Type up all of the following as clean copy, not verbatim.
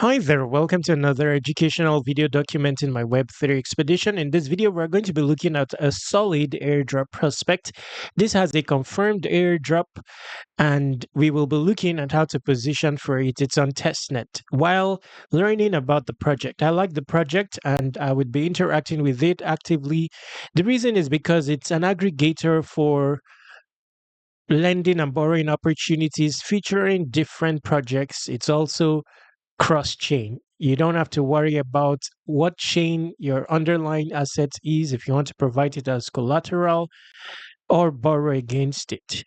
Hi there, welcome to another educational video document in my Web3 expedition. In this video, we're going to be looking at a solid airdrop prospect. This has a confirmed airdrop, and we will be looking at how to position for it. It's on testnet while learning about the project. I like the project and I would be interacting with it actively. The reason is because it's an aggregator for lending and borrowing opportunities featuring different projects. It's also cross chain. You don't have to worry about what chain your underlying asset is if you want to provide it as collateral or borrow against it.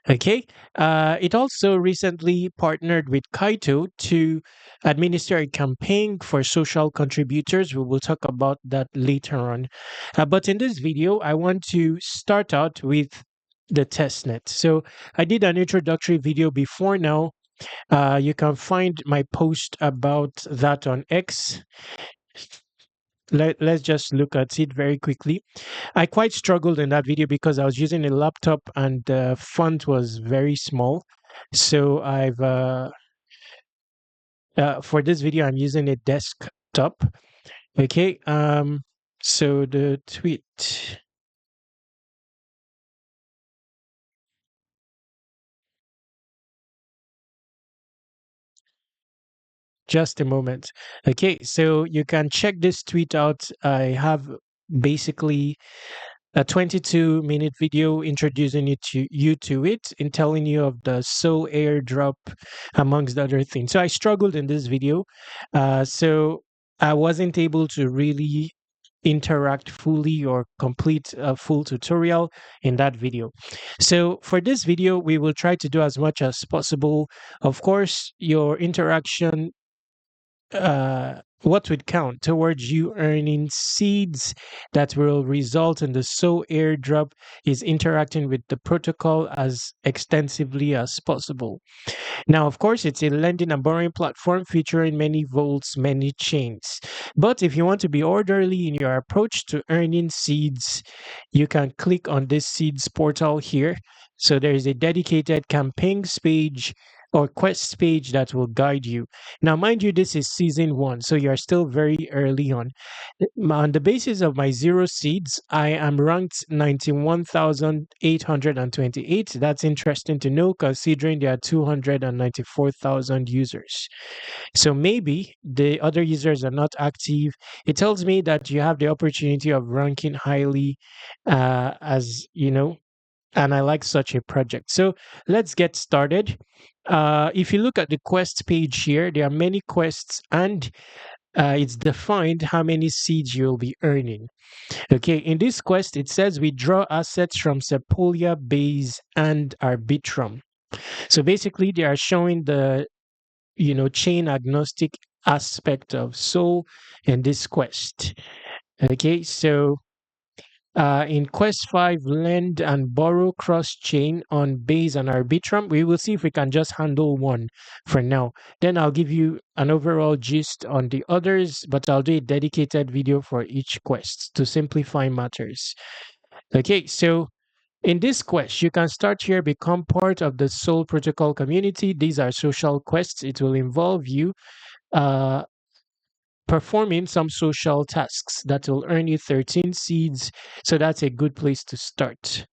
Okay. It also recently partnered with Kaito to administer a campaign for social contributors. We will talk about that later on. But in this video, I want to start out with the testnet. So I did an introductory video before now. You can find my post about that on X. Let's just look at it very quickly. I quite struggled in that video because I was using a laptop and the font was very small. So for this video, I'm using a desktop. Okay. So the tweet. Just a moment. Okay, so you can check this tweet out. I have basically a 22-minute video introducing you to it and telling you of the soul airdrop amongst other things. So I struggled in this video, so I wasn't able to really interact fully or complete a full tutorial in that video. So for this video, we will try to do as much as possible. Of course, your interaction, what would count towards you earning seeds that will result in the SO airdrop is interacting with the protocol as extensively as possible. Now, of course, it's a lending and borrowing platform featuring many vaults, many chains. But if you want to be orderly in your approach to earning seeds, you can click on this seeds portal here. So there is a dedicated campaigns page or quests page that will guide you. Now, mind you, this is season one, so you're still very early on. On the basis of my zero seeds, I am ranked 91,828. That's interesting to know considering there are 294,000 users. So maybe the other users are not active. It tells me that you have the opportunity of ranking highly, as you know, and I like such a project. So let's get started. If you look at the quest page here, there are many quests and it's defined how many seeds you'll be earning. Okay, in this quest, it says we draw assets from Sepolia, Base, and Arbitrum. So basically, they are showing the chain agnostic aspect of Soul in this quest. Okay, so in Quest 5, lend and borrow cross chain on Base and Arbitrum. We will see if we can just handle one for now. Then I'll give you an overall gist on the others, but I'll do a dedicated video for each quest to simplify matters. Okay, so in this quest, you can start here, become part of the Soul Protocol community. These are social quests. It will involve you uh, performing some social tasks that will earn you 13 seeds. So that's a good place to start.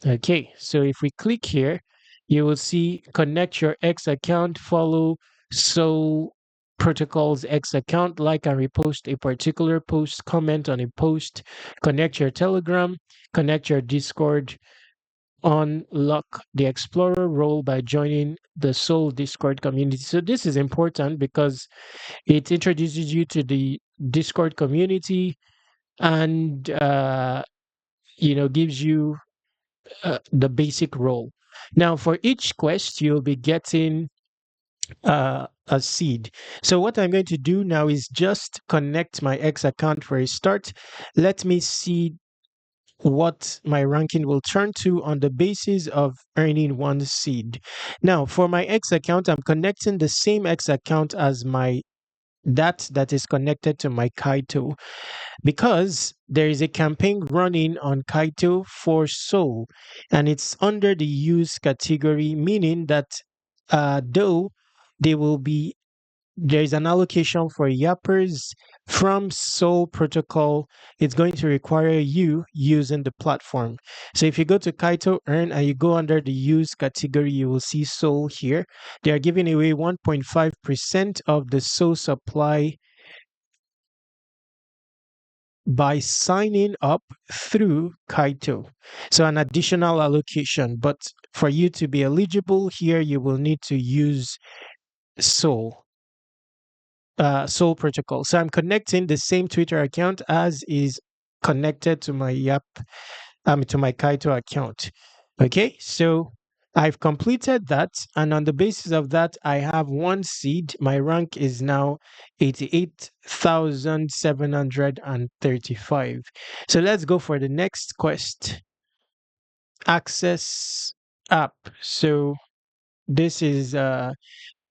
Okay, so if we click here, you will see connect your X account, follow Soul Protocol's X account, like and repost a particular post, comment on a post, connect your Telegram, connect your Discord, unlock the Explorer role by joining the Soul Discord community. So this is important because it introduces you to the Discord community and gives you the basic role. Now, for each quest, you'll be getting a seed. So what I'm going to do now is just connect my X account for a start. Let me see what my ranking will turn to on the basis of earning one seed. Now, for my X account, I'm connecting the same X account as my that is connected to my Kaito because there is a campaign running on Kaito for Soul and it's under the use category, meaning that though they will be there is an allocation for yappers from Sol protocol. It's going to require you using the platform. So if you go to Kaito Earn and you go under the use category, you will see Sol here. They are giving away 1.5% of the Sol supply by signing up through Kaito. So an additional allocation, but for you to be eligible here, you will need to use Sol. Sol protocol. So I'm connecting the same Twitter account as is connected to my to my Kaito account. Okay, so I've completed that, and on the basis of that, I have one seed. My rank is now 88,735. So let's go for the next quest. Access app. So this is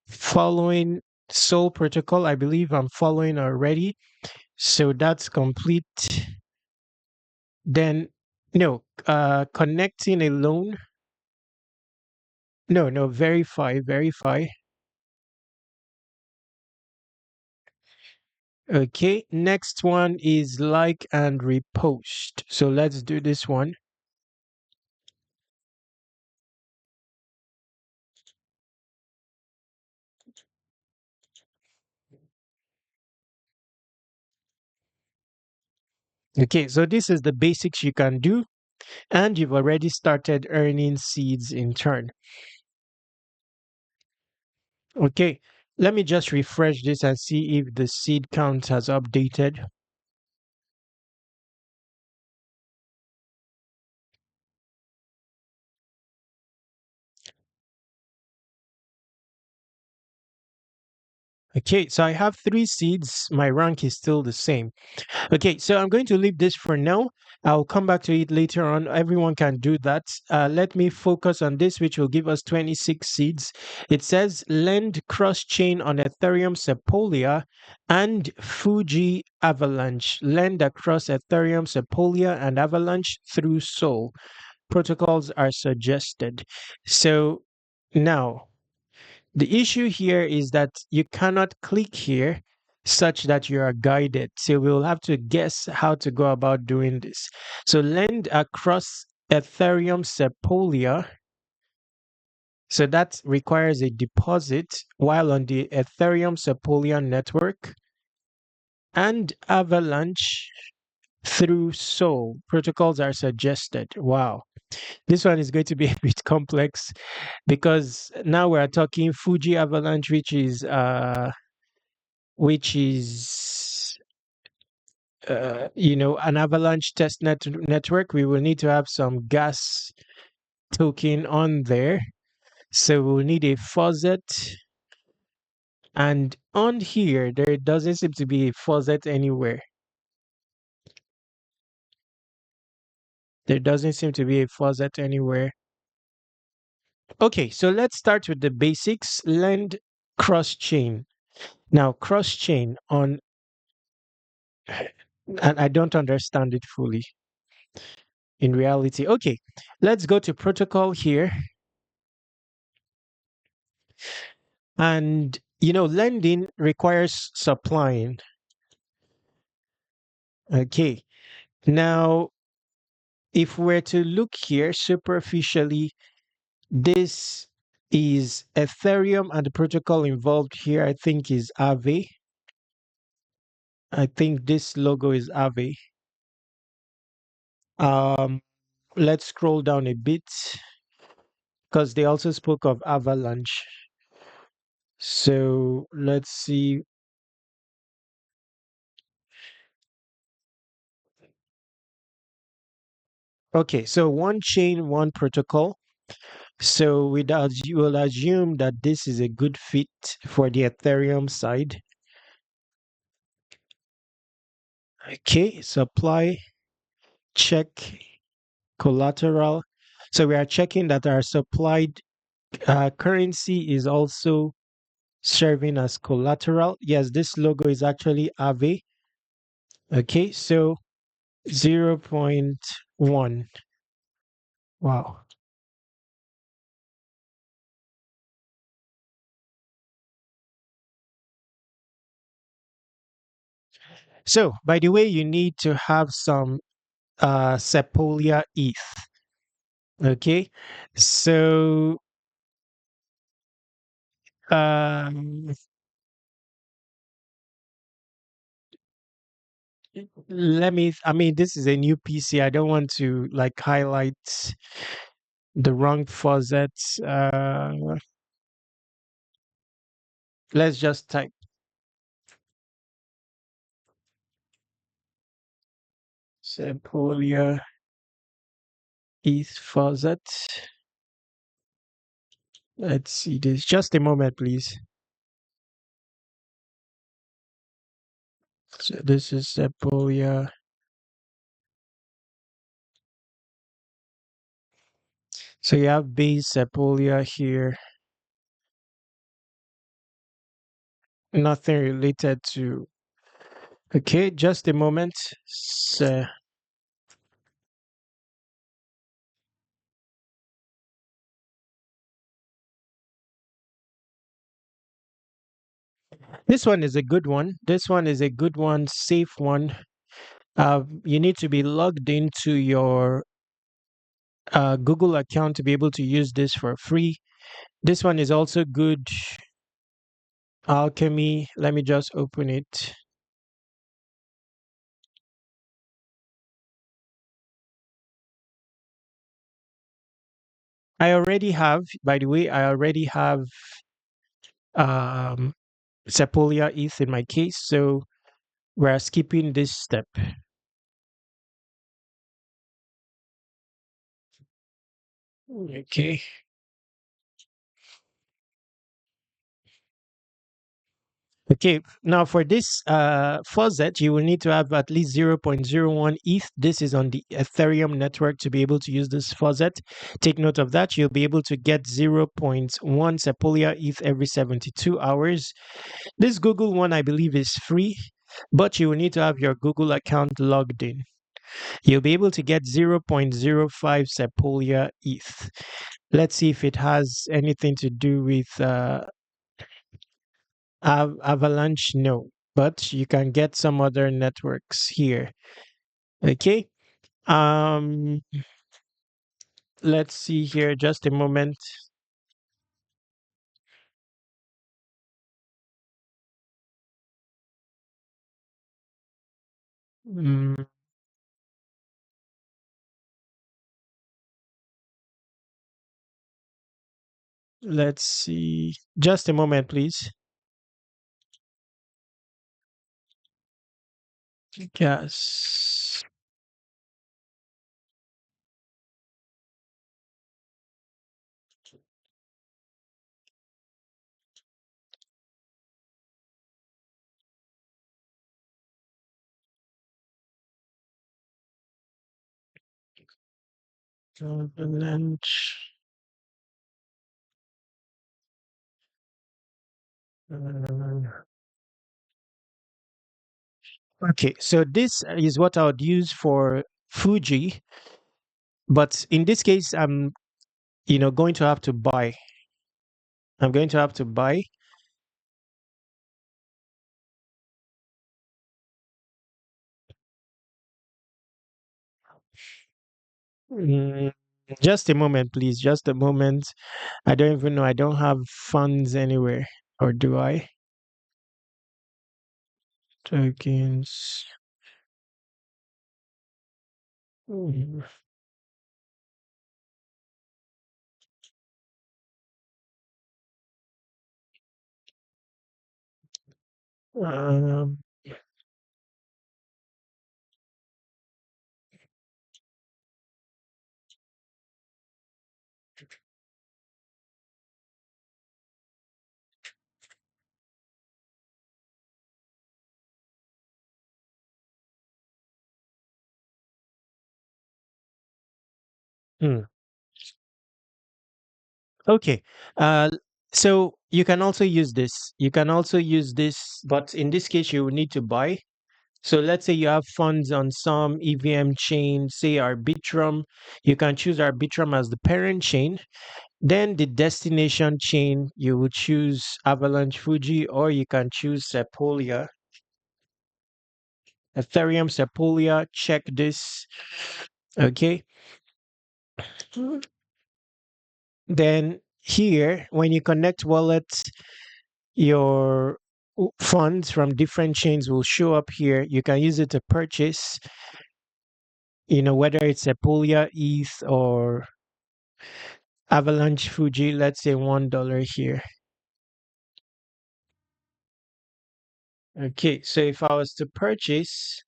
following Sol protocol. I believe I'm following already. So that's complete. Then, no, connecting alone. No, verify, verify. Okay, next one is like and repost. So let's do this one. Okay, so this is the basics you can do, and you've already started earning seeds in turn. Okay, let me just refresh this and see if the seed count has updated. Okay, so I have 3 seeds. My rank is still the same. Okay, so I'm going to leave this for now. I'll come back to it later on. Everyone can do that. Let me focus on this, which will give us 26 seeds. It says lend cross chain on Ethereum Sepolia and Fuji Avalanche. Lend across Ethereum Sepolia and Avalanche through Sol. Protocols are suggested. So now, the issue here is that you cannot click here such that you are guided. So we'll have to guess how to go about doing this. So lend across Ethereum Sepolia. So that requires a deposit while on the Ethereum Sepolia network, and Avalanche through Sol. Protocols are suggested. Wow. This one is going to be a bit complex because now we're talking Fuji Avalanche, which is an avalanche network. We will need to have some gas token on there, so we'll need a faucet. And on here there doesn't seem to be a faucet anywhere. There doesn't seem to be a faucet anywhere. Okay, so let's start with the basics. Lend cross chain. Now cross chain on, and I don't understand it fully in reality. Okay, let's go to protocol here. And lending requires supplying. Okay. Now, if we're to look here superficially, this is Ethereum, and the protocol involved here, I think, is Aave. I think this logo is Aave. Um, let's scroll down a bit because they also spoke of Avalanche. So let's see. Okay, so one chain, one protocol. So you will assume that this is a good fit for the Ethereum side. Okay, supply, check, collateral. So we are checking that our supplied currency is also serving as collateral. Yes, this logo is actually Aave. Okay, so 0.1. Wow. So, by the way, you need to have some Sepolia ETH. Okay, so um, let me. I mean, this is a new PC. I don't want to like highlight the wrong faucet. Let's just type Sepolia ETH faucet. Let's see this. Just a moment, please. So this is Sepolia. So you have base Sepolia here. Nothing related to. Okay, just a moment. So this one is a good one. This one is a good one, safe one. You need to be logged into your Google account to be able to use this for free. This one is also good. Alchemy. Let me just open it. I already have, by the way, I already have um, Sepolia ETH in my case, so we're skipping this step. Okay. Okay, now for this faucet, you will need to have at least 0.01 ETH. This is on the Ethereum network to be able to use this faucet. Take note of that. You'll be able to get zero point 0.1 Sepolia ETH every 72 hours. This Google one, I believe, is free, but you will need to have your Google account logged in. You'll be able to get 0.05 Sepolia ETH. Let's see if it has anything to do with Avalanche, no, but you can get some other networks here. Okay. Um, let's see here. Just a moment. Mm, let's see. Just a moment, please. Yes. Avalanche. Uh, okay, so this is what I would use for Fuji, but in this case, I'm going to have to buy. I'm going to have to buy. Mm, just a moment, please. Just a moment. I don't even know. I don't have funds anywhere. Or do I? Tokens. Mm, Um, hmm. Okay. Uh, so you can also use this. You can also use this, but in this case, you will need to buy. So let's say you have funds on some EVM chain, say Arbitrum. You can choose Arbitrum as the parent chain. Then the destination chain, you would choose Avalanche Fuji, or you can choose Sepolia. Ethereum, Sepolia, check this. Okay. Then here, when you connect wallets, your funds from different chains will show up here. You can use it to purchase, whether it's Sepolia, ETH, or Avalanche Fuji, let's say $1 here. Okay, so if I was to purchase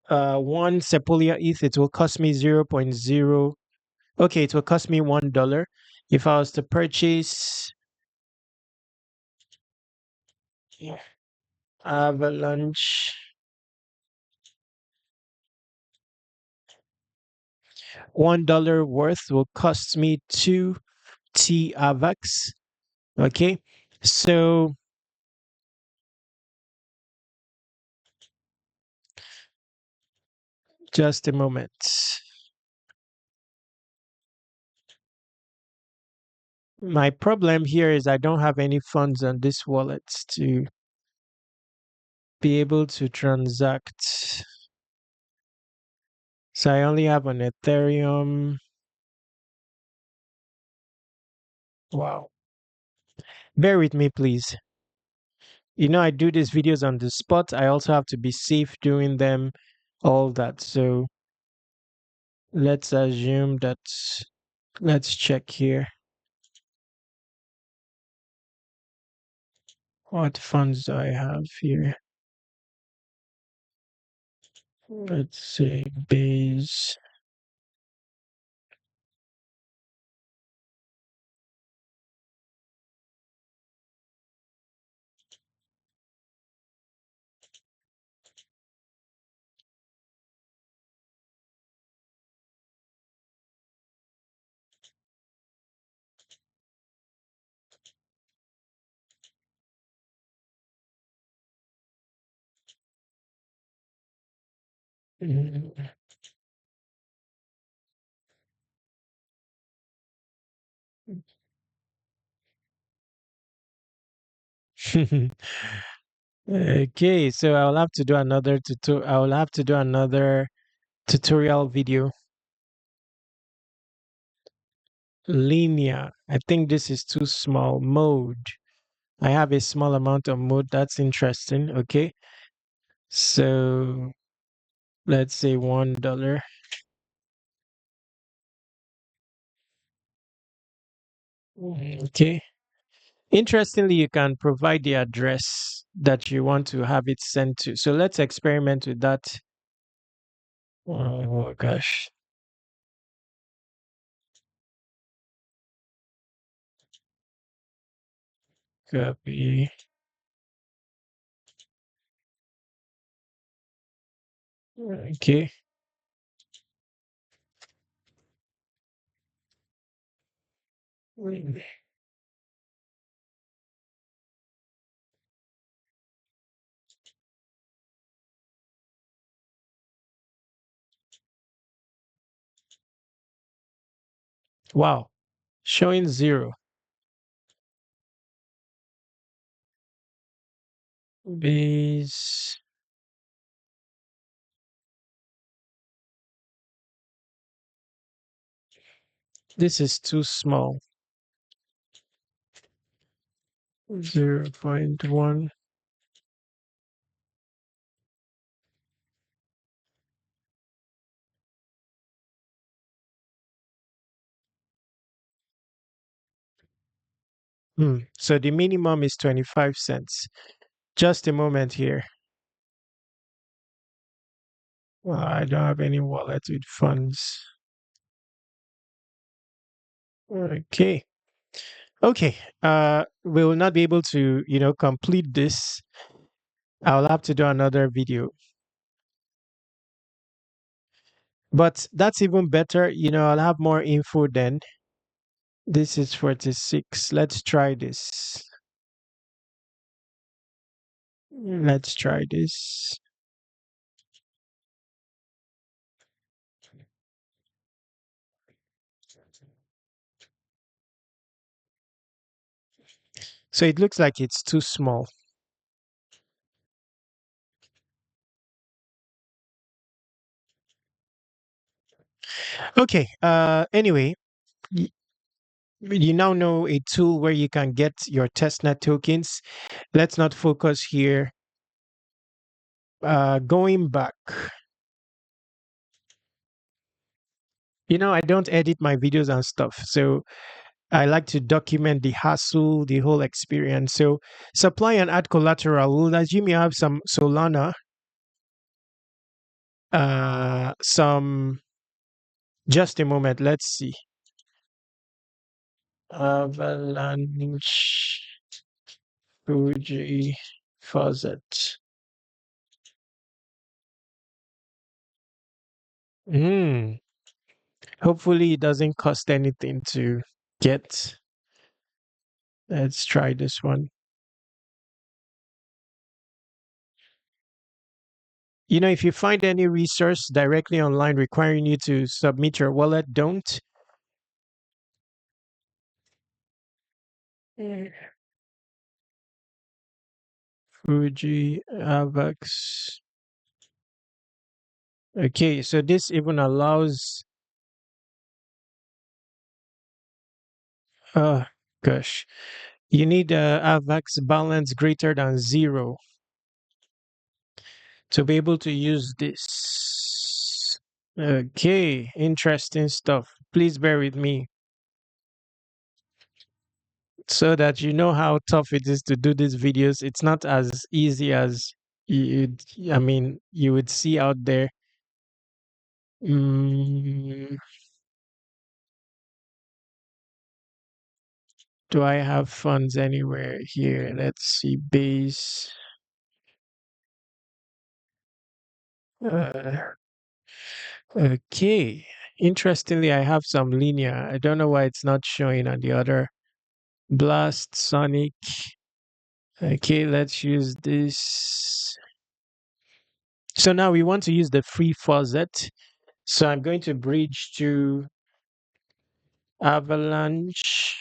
one Sepolia ETH, it will cost me 0.0. Okay, it will cost me $1. If I was to purchase Avalanche, $1 worth will cost me 2 T AVAX. Okay, so just a moment. My problem here is I don't have any funds on this wallet to be able to transact. So I only have an Ethereum. Wow. Bear with me, please. I do these videos on the spot. I also have to be safe doing them, all that. So let's assume that, let's check here. What funds do I have here? Let's say base. Okay, so I'll have to do another I'll have to do another tutorial video. Linear. I think this is too small. Mode. I have a small amount of mode. That's interesting. Okay. So let's say $1. Okay. Interestingly, you can provide the address that you want to have it sent to. So let's experiment with that. Oh gosh. Copy. Okay. Wow. Showing 0. Base. This is too small. 0.1. So the minimum is 25 cents. Just a moment here. Well, I don't have any wallet with funds. Okay. Okay. We will not be able to, complete this. I'll have to do another video. But that's even better. I'll have more info then. This is 46. Let's try this. Let's try this. So it looks like it's too small. Okay. Anyway, y- you now know a tool where you can get your testnet tokens. Let's not focus here. Going back, I don't edit my videos and stuff, so I like to document the hassle, the whole experience. So, supply and add collateral. We'll assume you have some Solana, some. Just a moment. Let's see. Avalanche, Fuji, Faucet. Hmm. Hopefully, it doesn't cost anything to get. Let's try this one. If you find any resource directly online requiring you to submit your wallet, don't. Mm. Fuji, Avax. Okay, so this even allows. Uh, Gosh, you need a Avax balance greater than 0 to be able to use this. Okay, interesting stuff. Please bear with me so that you know how tough it is to do these videos. It's not as easy as you would see out there. Mm, do I have funds anywhere here? Let's see, base. Uh, okay. Interestingly, I have some linear. I don't know why it's not showing on the other. Blast, Sonic. Okay, let's use this. So now we want to use the free faucet. So I'm going to bridge to Avalanche,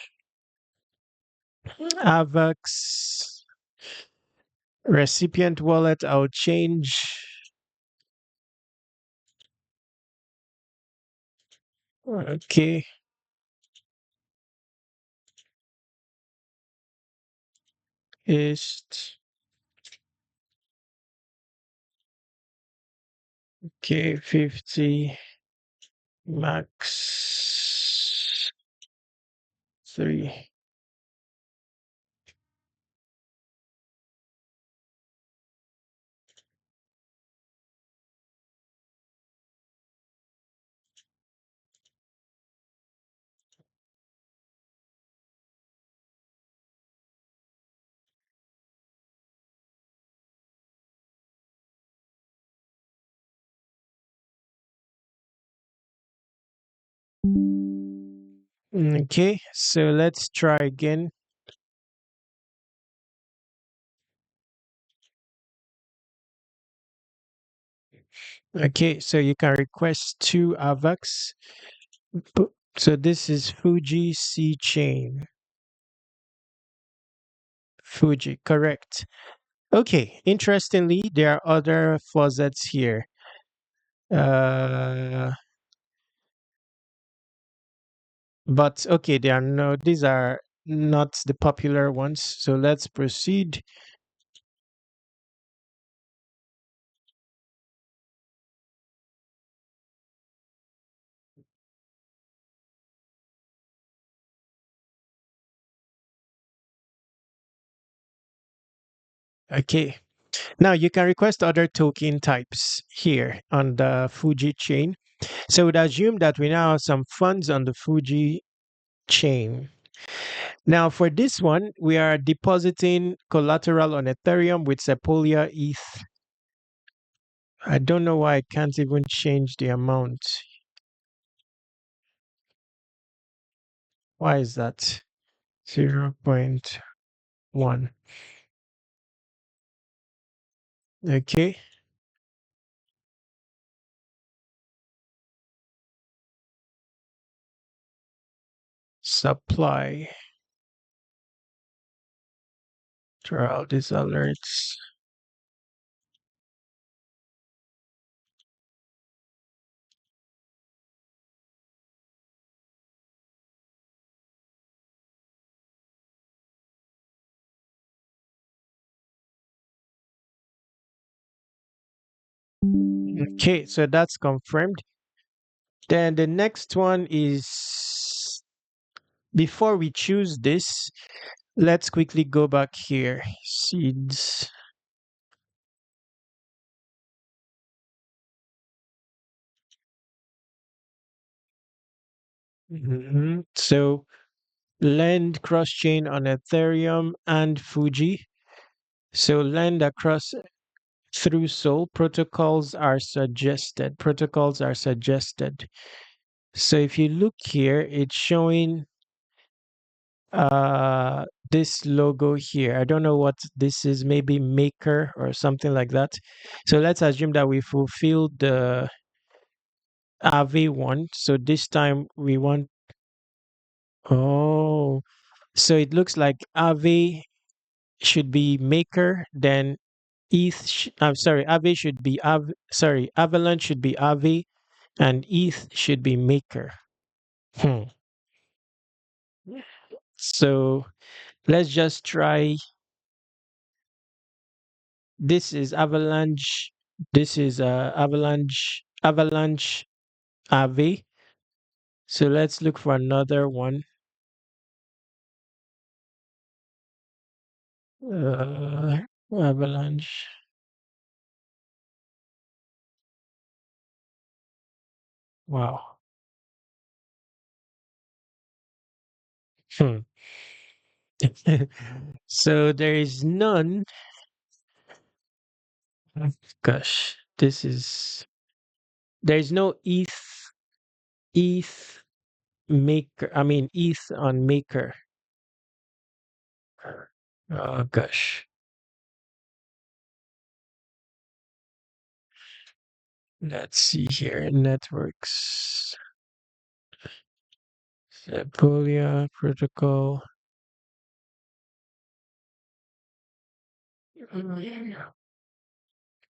Avax, recipient wallet. I'll change. Okay, ist. Okay, 50 max 3. Okay, so let's try again. Okay, so you can request 2 AVAX. So this is Fuji C chain. Fuji, correct. Okay, interestingly, there are other faucets here. Uh, but okay, these are not the popular ones. So let's proceed. Okay, now you can request other token types here on the Fuji chain. So we'd assume that we now have some funds on the Fuji chain. Now, for this one, we are depositing collateral on Ethereum with Sepolia ETH. I don't know why I can't even change the amount. Why is that? 0.1. Okay. Supply. Try all these alerts. Okay, so that's confirmed. Then the next one is before we choose this, let's quickly go back here. Seeds. So lend cross chain on Ethereum and Fuji. So lend across through Sol protocols are suggested. Protocols are suggested. So if you look here, it's showing this logo here. I don't know what this is, maybe maker or something like that. So let's assume that we fulfilled the Aave one. So this time we want, oh, so it looks like Aave should be maker, then I'm sorry, Aave should be sorry, Avalanche should be Aave, and ETH should be maker. Hmm. So let's just try. This is Avalanche. This is Avalanche Aave. So let's look for another one. Uh, Avalanche. Wow. Hmm. So there is none. Gosh, this is there is no ETH maker. I mean ETH on maker. Oh gosh. Let's see here. Networks. Sepolia protocol.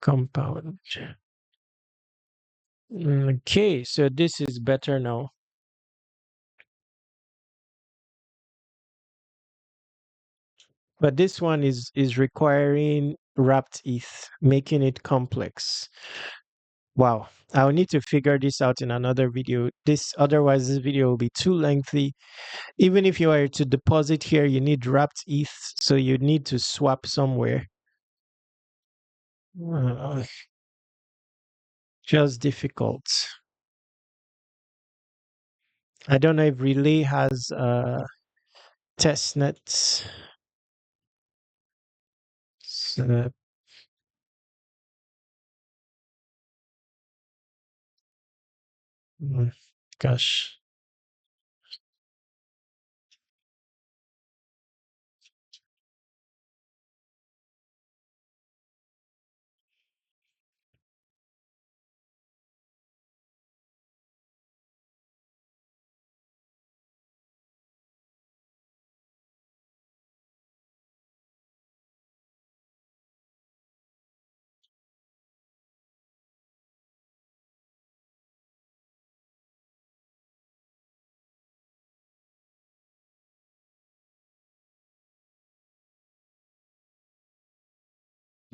Compound. Okay, so this is better now. But this one is requiring wrapped ETH, making it complex. Wow. I'll need to figure this out in another video. Otherwise this video will be too lengthy. Even if you are to deposit here, you need wrapped ETH, so you need to swap somewhere. Uh, just difficult. I don't know if Relay has test nets. So, mm, gosh.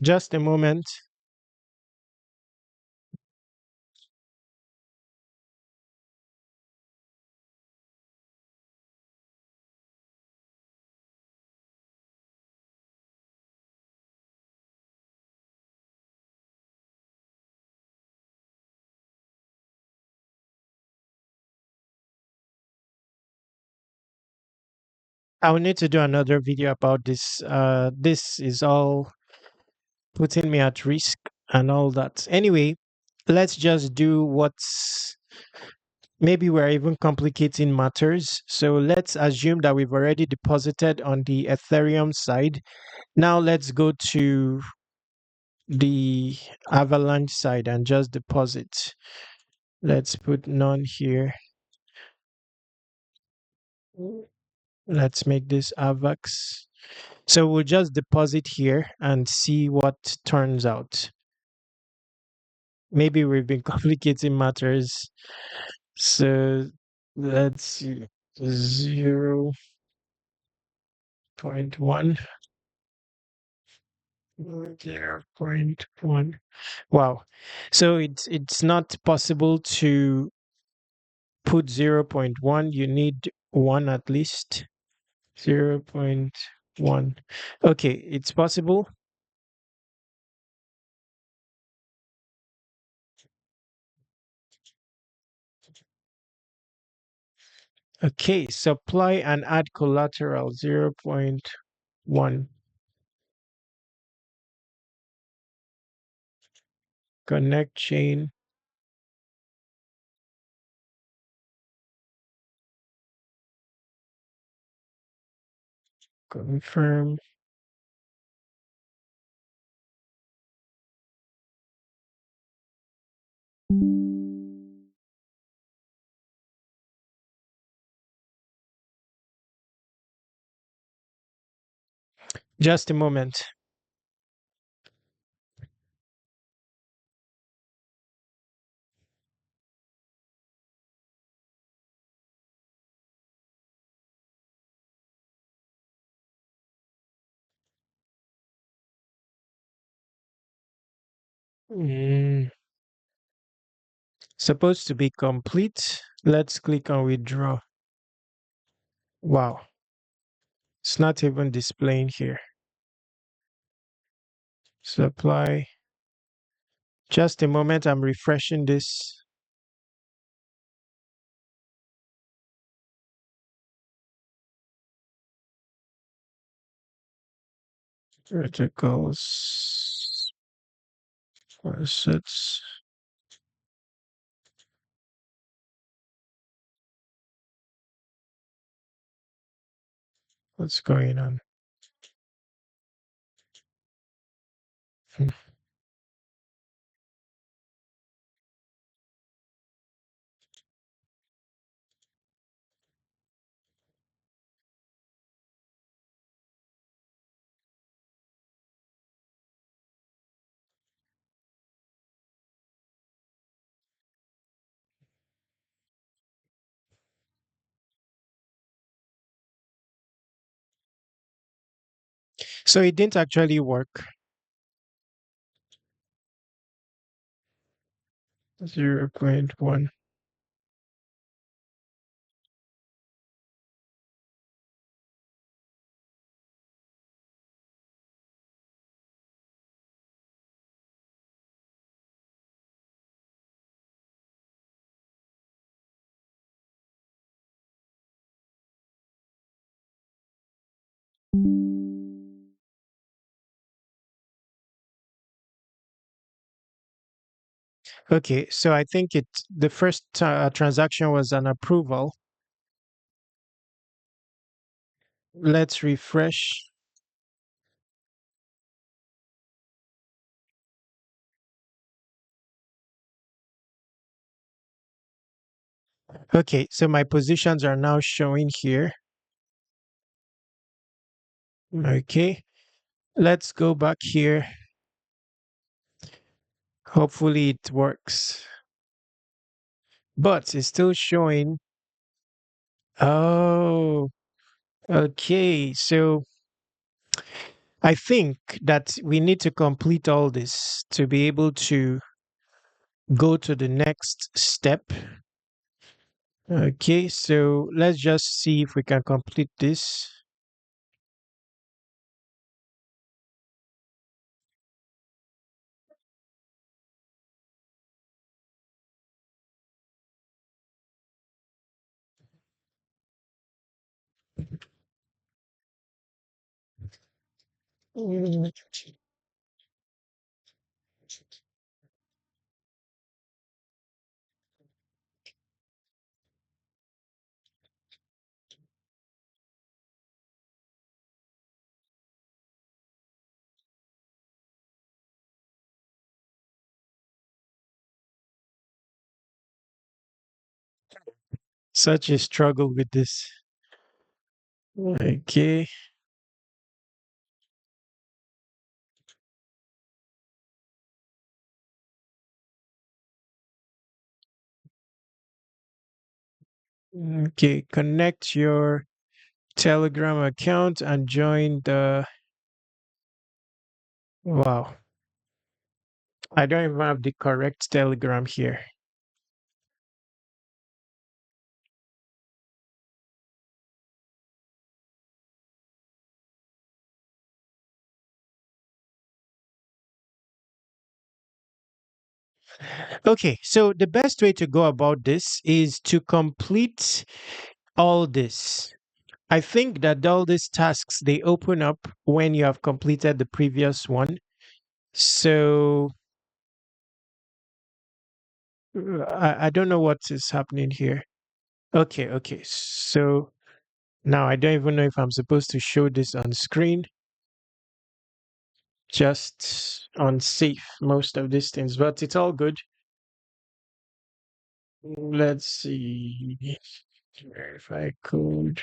Just a moment. I will need to do another video about this. This is all putting me at risk and all that. Anyway, let's just do what's maybe we're even complicating matters. So let's assume that we've already deposited on the Ethereum side. Now let's go to the Avalanche side and just deposit. Let's put none here. Let's make this AVAX. So we'll just deposit here and see what turns out. Maybe we've been complicating matters. So let's see. 0.1. 0.1. Wow. So it's not possible to put 0.1. You need one at least. 0.1. Okay, it's possible. Okay, supply and add collateral 0.1. Connect chain, confirm. Just a moment. Mm, supposed to be complete. Let's click on withdraw. Wow, it's not even displaying here. Supply. Just a moment, I'm refreshing this. Verticals. Assets. What's going on? Hmm. So it didn't actually work. 0.1. Okay, so I think the first transaction was an approval. Let's refresh. Okay, so my positions are now showing here. Okay, let's go back here. Hopefully it works. But it's still showing. Oh, okay. So I think that we need to complete all this to be able to go to the next step. Okay, so let's just see if we can complete this. Mm, such a struggle with this. Okay. Okay, connect your Telegram account and join the Wow. I don't even have the correct Telegram here. Okay, so the best way to go about this is to complete all this. I think that all these tasks they open up when you have completed the previous one. So I don't know what is happening here. Okay, okay. So now I don't even know if I'm supposed to show this on screen. Just unsafe most of these things, but it's all good. Let's see. Verify code.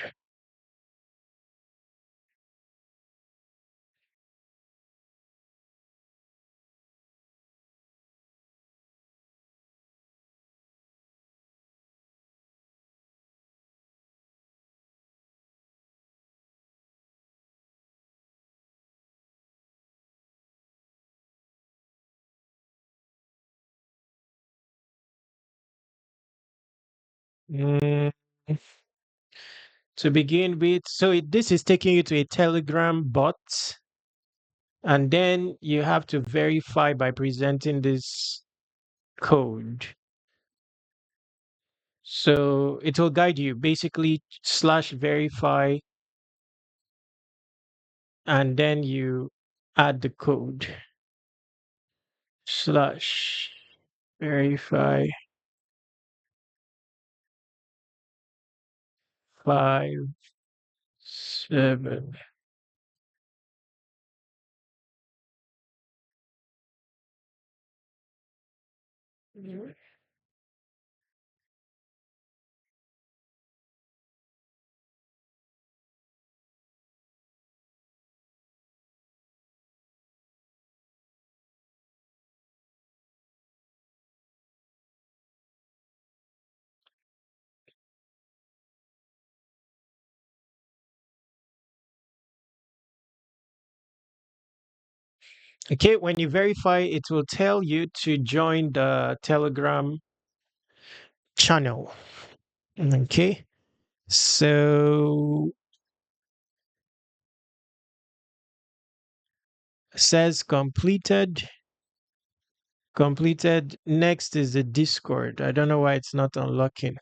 Mm, to begin with, so this is taking you to a Telegram bot, and then you have to verify by presenting this code. So it will guide you basically slash verify, and then you add the code slash verify 57. Okay, when you verify, it will tell you to join the Telegram channel. Okay, so says completed. Completed. Next is the Discord. I don't know why it's not unlocking.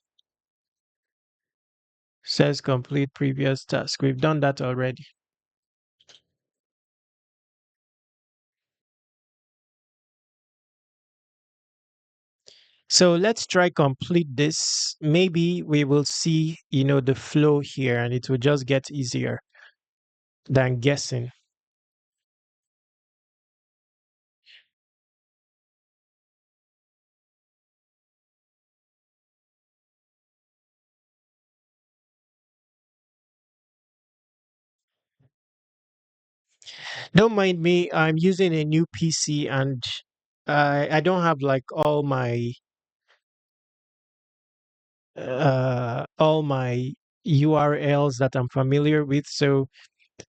Says complete previous task. We've done that already. So let's try complete this. Maybe we will see, the flow here and it will just get easier than guessing. Don't mind me. I'm using a new PC and I don't have like all my URLs that I'm familiar with, so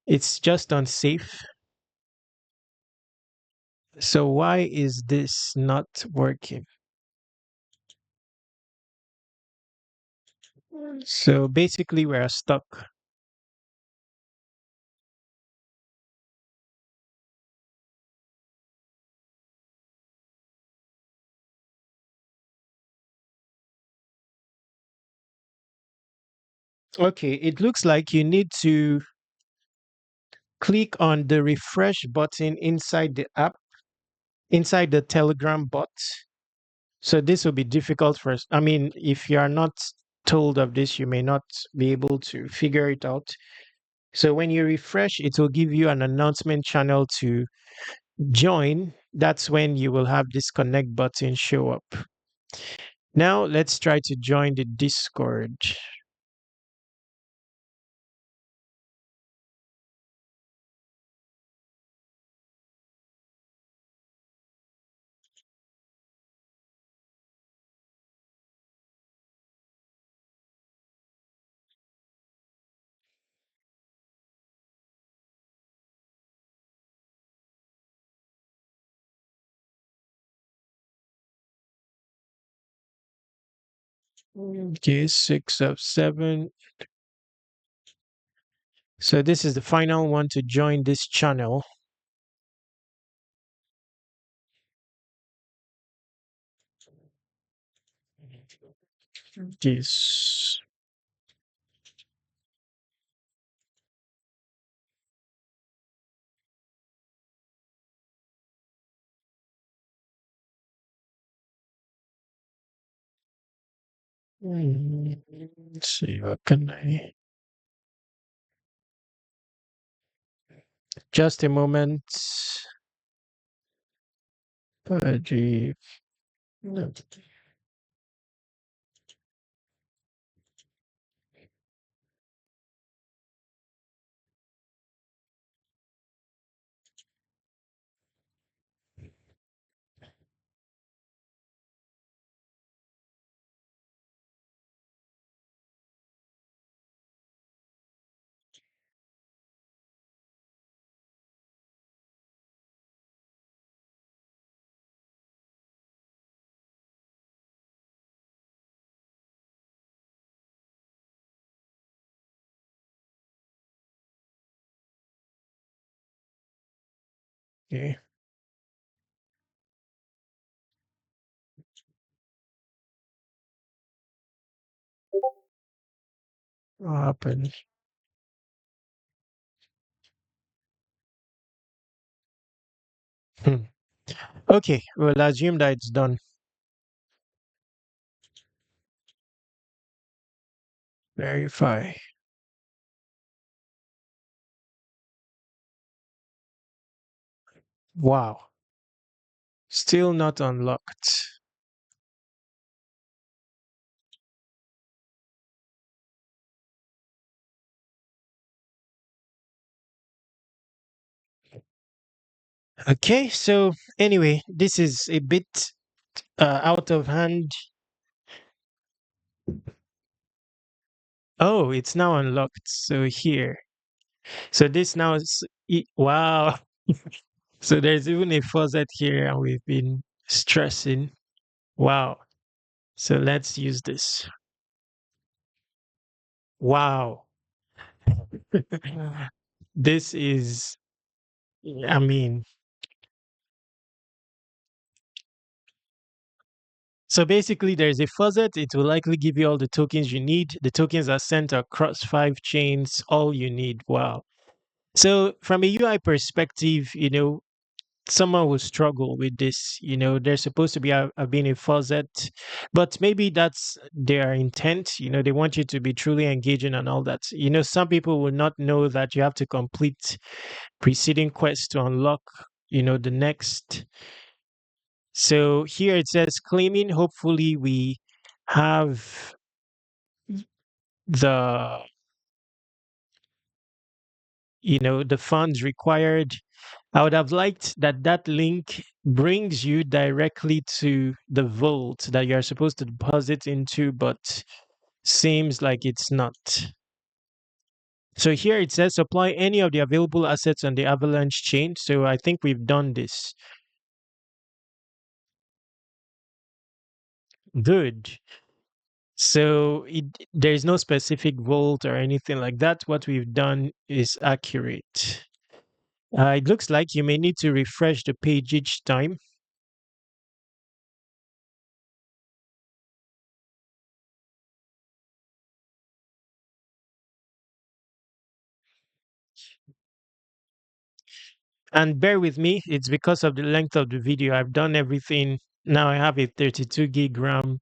it's just unsafe. So why is this not working? So basically we're stuck. Okay, it looks like you need to click on the refresh button inside the app, inside the Telegram bot. So this will be difficult for us. I mean, if you are not told of this, you may not be able to figure it out. So when you refresh, it will give you an announcement channel to join. That's when you will have this connect button show up. Now let's try to join the Discord. Okay, 6 of 7. So this is the final one to join this channel. Yes. Let's see, what can I? Just a moment. Gee. No. Okay. What happened? Hmm. Okay, we'll assume that it's done. Verify. Wow. Still not unlocked. Okay, so anyway, this is a bit out of hand. Oh, it's now unlocked. So here. So this now is wow. So there's even a faucet here, and we've been stressing. Wow. So let's use this. Wow. This is, I mean, so basically there's a faucet. It will likely give you all the tokens you need. The tokens are sent across 5 chains, all you need. Wow. So from a UI perspective, someone will struggle with this. They're supposed to be being a faucet, but maybe that's their intent. They want you to be truly engaging and all that. Some people will not know that you have to complete preceding quests to unlock, the next. So here it says claiming. Hopefully, we have the the funds required. I would have liked that link brings you directly to the vault that you're supposed to deposit into, but seems like it's not. So here it says supply any of the available assets on the Avalanche chain. So I think we've done this. Good. So there is no specific vault or anything like that. What we've done is accurate. It looks like you may need to refresh the page each time. And bear with me, it's because of the length of the video. I've done everything. Now I have a 32 gig RAM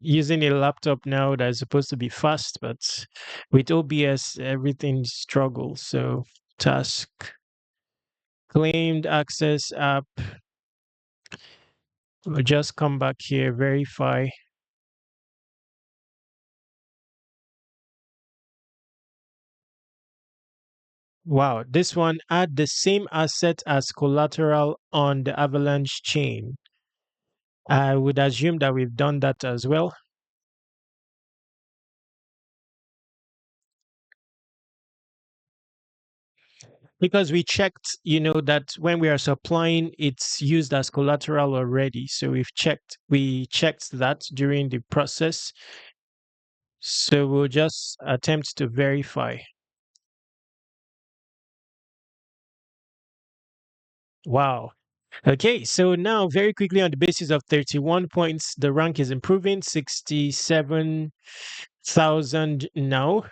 using a laptop now that is supposed to be fast, but with OBS, everything struggles. So, task, claimed access app. We'll just come back here, verify. Wow, this one add the same asset as collateral on the Avalanche chain. I would assume that we've done that as well. because we checked, that when we are supplying, it's used as collateral already. So we checked that during the process. So we'll just attempt to verify. Wow. Okay, so now very quickly on the basis of 31 points, the rank is improving, 67,000 now.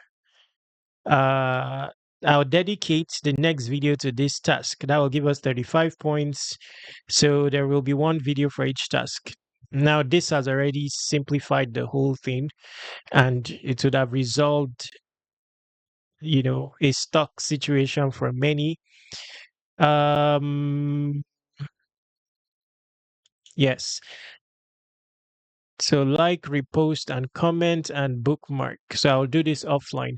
Uh, I'll dedicate the next video to this task. That will give us 35 points. So there will be one video for each task. Now, this has already simplified the whole thing, and it would have resolved, a stuck situation for many. Yes. So like, repost, and comment and bookmark. So I'll do this offline.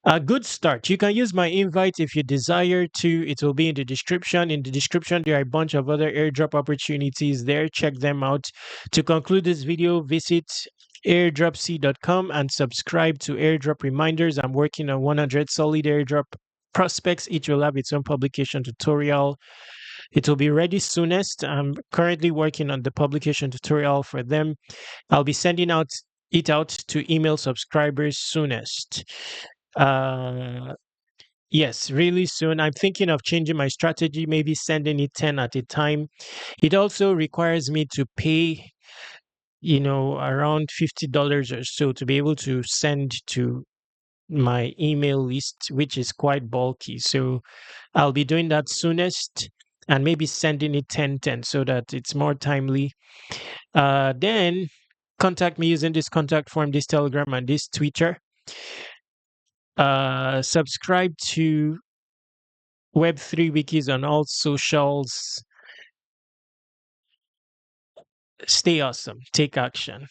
A good start. You can use my invite if you desire to. It will be in the description. In the description, there are a bunch of other airdrop opportunities there. Check them out. To conclude this video, visit airdropc.com and subscribe to airdrop reminders. I'm working on 100 solid airdrop prospects. Each will have its own publication tutorial. It will be ready soonest. I'm currently working on the publication tutorial for them. I'll be sending it out to email subscribers soonest. Uh, yes, really soon. I'm thinking of changing my strategy, maybe sending it 10 at a time. It also requires me to pay, around $50 or so to be able to send to my email list, which is quite bulky. So I'll be doing that soonest and maybe sending it 10-10 so that it's more timely. Then contact me using this contact form, this Telegram, and this Twitter. Subscribe to Web3 Wikis on all socials. Stay awesome. Take action.